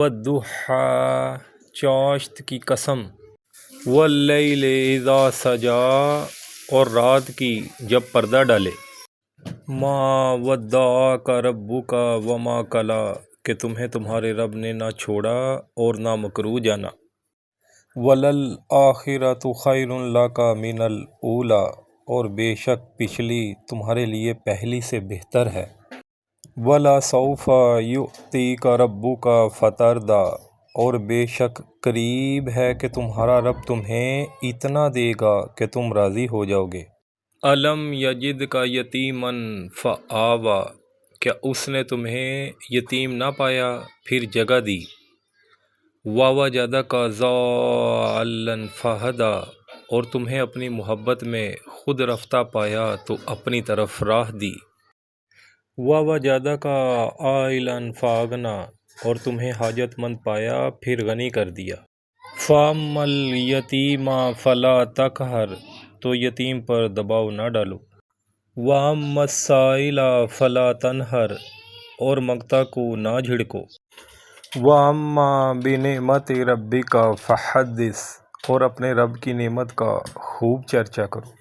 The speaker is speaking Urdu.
والضحیٰ چاشت کی قسم، واللیل اذا سجا اور رات کی جب پردہ ڈالے، ما ودعک ربک وما کلا کہ تمہیں تمہارے رب نے نہ چھوڑا اور نہ مکروہ جانا، وللآخرۃ خیر لک من الاولی اور بے شک پچھلی تمہارے لیے پہلی سے بہتر ہے، وَلَسَوْفَ يُعْطِيكَ رَبُّكَ فَتَرْضَىٰ اور بے شک قریب ہے کہ تمہارا رب تمہیں اتنا دے گا کہ تم راضی ہو جاؤ گے۔ أَلَمْ يَجِدْكَ يَتِيمًا فَآوَىٰ کیا اس نے تمہیں یتیم نہ پایا پھر جگہ دی، وَوَجَدَكَ ضَالًّا فَہَدَىٰ اور تمہیں اپنی محبت میں خود رفتہ پایا تو اپنی طرف راہ دی، وَوَجَدَكَ عَائِلًا فَأَغْنَىٰ اور تمہیں حاجت مند پایا پھر غنی کر دیا، فَأَمَّا الْيَتِيمَ فَلَا تَقْهَرْ تو یتیم پر دباؤ نہ ڈالو، وَأَمَّا السَّائِلَ فَلَا تَنْهَرْ اور مانگتا کو نہ جھڑکو، وَأَمَّا بِنِعْمَتِ رَبِّكَ فَحَدِّثْ اور اپنے رب کی نعمت کا خوب چرچا کرو۔